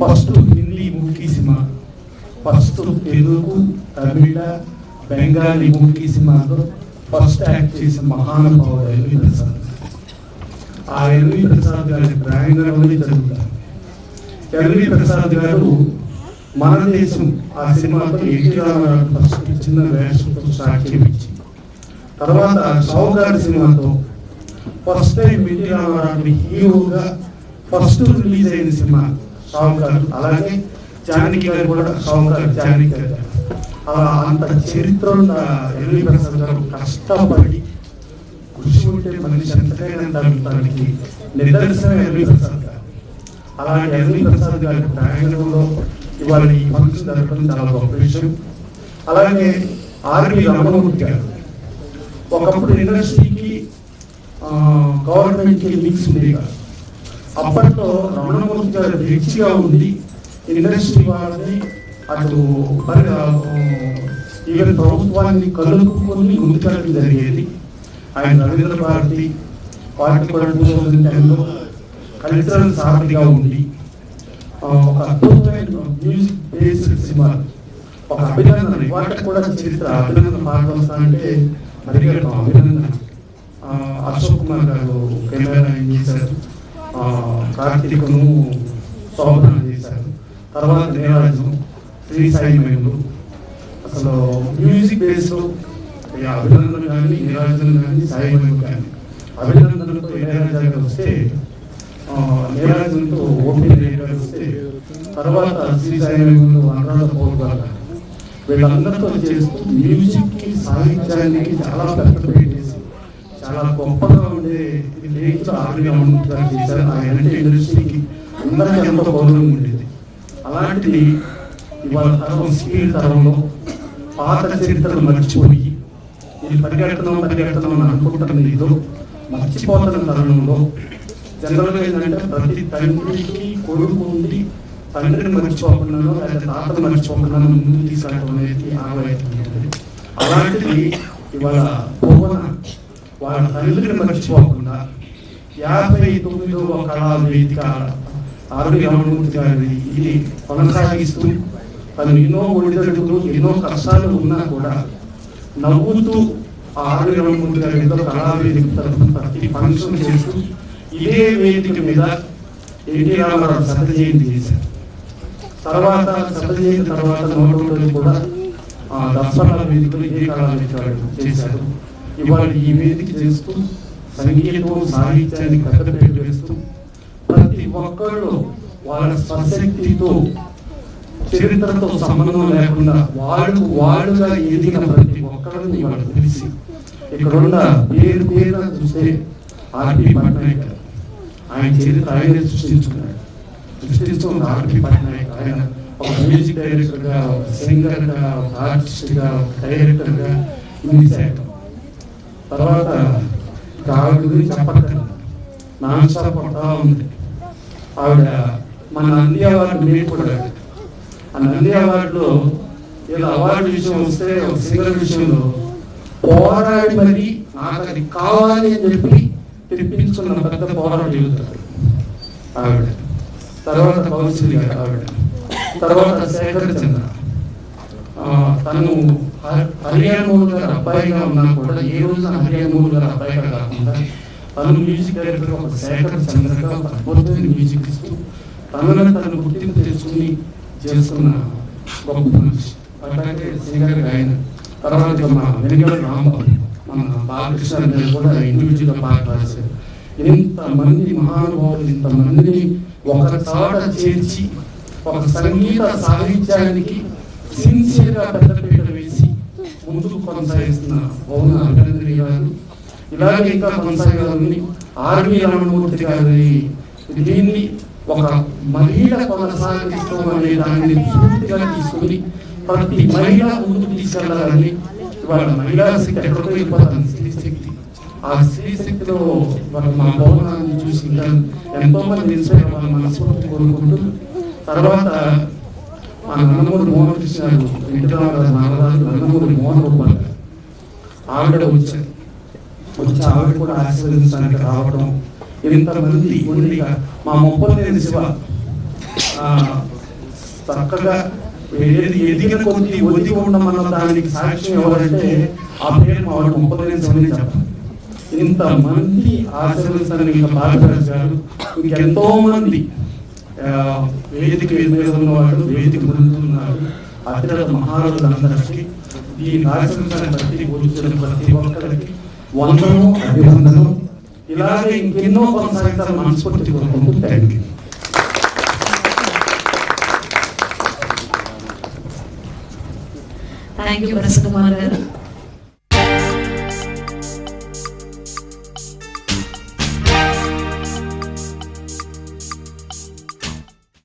First Hindi మూకీ సినిమా, first Telugu, తమిళ, బెంగాలీ మూకీ సినిమాలో ఫస్ట్ యాక్ట్ చేసిన మహానుభావుడు ఎల్వి ప్రసాద్. ఆ ఎల్వి ప్రసాద్ గారి ప్రయాణంలోనే జరుగుతారు. ఎల్వి ప్రసాద్ గారు మన దేశం ఆ సినిమాతో ఎన్టీ రామారావు ఫస్ట్ చిన్న వేషంతో స్టార్ట్ చేయించి, తర్వాత షావుకారు సినిమాతో ఫస్ట్ టైం ఎన్టీ రామారావు హీరోగా ఫస్ట్ రిలీజ్ అయిన సినిమా షావుకారు. అలాగే జానకి గారు కూడా షావుకారు జానకి గారు. అలా అంత చరిత్ర ఎల్వి ప్రసాద్ గారు కష్టపడి కృషి ఉంటే మనిషి ఎంతకైనా దానికి నిదర్శనం ఎల్వి ప్రసాద్ గారు. అలాంటి ఎల్వి ప్రసాద్ గారి ప్రయాణంలో ఇవాళ ఈ ఫంక్షన్ జరగడం చాలా గొప్ప విషయం. అలాగే ఆర్వి రమణమూర్తి గారు ఒకప్పుడు ఇండస్ట్రీకి గవర్నమెంట్కి లింక్స్ ఉండేవి కాదు. అప్పట్లో రమణమూర్తి గారు రిచ్గా ఉండి ఇండస్ట్రీ వాళ్ళని అటు ఈవెన్ ప్రభుత్వాన్ని కలుపుకొని ముందుకెళ్ళడం జరిగేది. ఆయన రవీంద్ర భారతి వాటి కూడా 2010లో కల్చరల్ సారథిగా ఉండి ఒక అద్భుతమైన మ్యూజిక్ బేస్డ్ సినిమా, ఒక అభినందన వాటికి కూడా చరిత్ర అభినందన పాల్గొస్తానంటే మరిగడతాం. అభినందన అశోక్ కుమార్ గారు కెమెరా చేశారు, కార్తీకను శోభన చేశారు, తర్వాత నీరాజు, శ్రీ సాయి మహిళలు. అసలు మ్యూజిక్ బేస్లో అభినందన కానీ నీరాజన్ కానీ సాయి మహిళలు కానీ అభినందనతో ఇళయరాజా గారు వస్తే, నీరాజన్తో ఓపీ గారు వస్తే, తర్వాత శ్రీ సాయి మహిళలు అనురాధ పౌర్ గారు, వీళ్ళందరితో చేస్తూ మ్యూజిక్కి సాహిత్యానికి చాలా పెద్ద పెట్టేసి చాలా గొప్పగా ఉండే రేంజ్లో ఆర్వి రమణమూర్తి గారు చేశారు. ఆయన అంటే ఇండస్ట్రీకి అందరికీ ఎంతో గౌరవం ఉండేది. అలాంటిది ఇవాళ తరం స్పీడ్ తరంలో పాత చరిత్రలు మర్చిపోయి ఇది పరిగెడుతున్నాం అని అనుకుంటున్న ఇదో మర్చిపోతున్న తరుణంలో జనరల్గా ఏంటంటే ప్రతి తండ్రికి కొడుకు ఉండి తండ్రిని మర్చిపోకున్నాను లేదా తాతను మర్చిపోకున్నాను ముందు తీసుకెళ్ళడం అనేది ఆగమైపోతుంది. అలాంటిది ఇవాళ భువన వాళ్ళ తండ్రిని మర్చిపోకుండా 59వ కళా వేదిక ఆర్వి రమణమూర్తి గారి ఇది కొనసాగిస్తూ తను ఎన్నో ఒడిదడుగులు ఎన్నో కష్టాలు ఉన్నా కూడా నవ్వుతూ ఆర్వి రమణమూర్తి గారి ఏదో కళా వేదిక తరఫున ప్రతి ఫంక్షన్ చేస్తూ ఇదే వేదిక మీద ఎన్టీ రామారావు శత జయంతి చేశారు. తర్వాత శత జయంతి తర్వాత 100వ కూడా దసరా వేదికలు ఇదే కళా వేదిక చేశారు. ఇవాళ ఈ వేదిక చేస్తూ సంగీతం సాహిత్యాన్ని కథపెట్టి వేస్తూ ప్రతి ఒక్కళ్ళు వాళ్ళ స్వశక్తితో చరిత్రతో సంబంధం లేకుండా వాళ్ళుగా ఎదిగిన ప్రతి ఒక్కరిని వాళ్ళు తెలిసి ఇక్కడున్న పేరు చూస్తే ఆర్పి పట్నాయక్ ఆయన చరిత్ర ఆయనే సృష్టించుకున్న ఆర్పి పట్నాయక్. ఆయన ఒక మ్యూజిక్ డైరెక్టర్గా, ఒక సింగర్గా, ఒక ఆర్టిస్ట్గా, ఒక డైరెక్టర్గా ఇన్ని శాఖ. తర్వాత ఆవిడ గురించి చెప్పక్కర్లేదు, నాన్ స్టాప్ పడతా ఉంది. ఆవిడ మన నంది అవార్డు నేను కూడా ఆ నంది అవార్డులో ఏదో అవార్డు విషయం వస్తే ఒక సింగర్ విషయంలో పోరాడి మరి నాకు అది కావాలి అని చెప్పి తెప్పించుకున్న పెద్ద పోరాటం ఎదుగుతారు ఆవిడ. తర్వాత కౌన్సిల్ గారు ఆవిడ, తర్వాత శేఖర్ చంద్ర. తను హరియాణమూల్ గారు అబ్బాయిగా ఉన్నా కూడా ఏ రోజున హరియాణమూల్ గారు అబ్బాయిగా కాకుండా తను మ్యూజిక్ డైరెక్టర్ ఒక శేఖర్ చంద్రగా ఒక అద్భుతమైన మ్యూజిక్ ఇస్తూ తను గుర్తింపు తెచ్చుకుని చేసుకున్న గొప్ప మనిషి. అట్లాగే సింగర్ ఆయన. తర్వాత మా వెనుగల రాంబాబు, మన బాలకృష్ణ గారు కూడా ఇండివిజువల్గా పాట రాశారు. ఇంతమంది మహానుభావులు ఇంతమందిని ఒక చోట చేర్చి ఒక సంగీత సాహిత్యానికి సిన్సియర్గా పెద్దపీట వేసి ముందుకు కొనసాగిస్తున్న భువన అభినందనీయులు. ఇలాగే ఇంకా కొనసాగాలని ఆర్వి రమణమూర్తి గారి దీన్ని ఒక మహిళ కొనసాగిస్తాం అనే దాన్ని పూర్తిగా తీసుకుని ప్రతి మహిళ ముందుకు తీసుకెళ్లాలని ఇవాళ మహిళా శక్తి ఎక్కడికి వెళ్ళిపోతాను స్త్రీ శక్తి. ఆ స్త్రీ శక్తిలో మా భవనాన్ని చూసి ఇంకా ఎంతో మంది ఇన్స్పైర్ అవ్వాలని మనస్ఫూర్తి కోరుకుంటూ, తర్వాత మా నందమూరి మోహన్ కృష్ణ గారు, ఎన్టీ రామారావు నాన్నగారు నందమూరి మోహన్ గోపాల్ గారు ఆవిడ వచ్చి ఆవిడ కూడా ఆశీర్వదించడానికి రావడం, ఇంతమంది ఉండిగా మా 30 శివ చక్కగా ఎదిగిన కొద్ది ఒదిగి ఉండమన్న దానికి సాక్ష్యం ఎవరంటే ఆ పేరు మా వాడు ముప్పదని చెప్పాలి. ఇంతమంది ఆశీర్వదించాలని ఇంకా బాధపడారు గారు, ఇంకెంతో మంది వేదిక మీద ఉన్నవాడు, వేదిక ముందు ఉన్నారు, అత్యంత మహారాజులందరికీ ఈ ఆశీర్వదించాలని ప్రతి కూర్చున్న ప్రతి ఒక్కరికి వందనం, అభివందనం. ఇలాగే ఇంకెన్నో కొనసాగించాలని మనస్ఫూర్తి కోరుకుంటూ thank you. Thank you Prasanna Kumar గారు.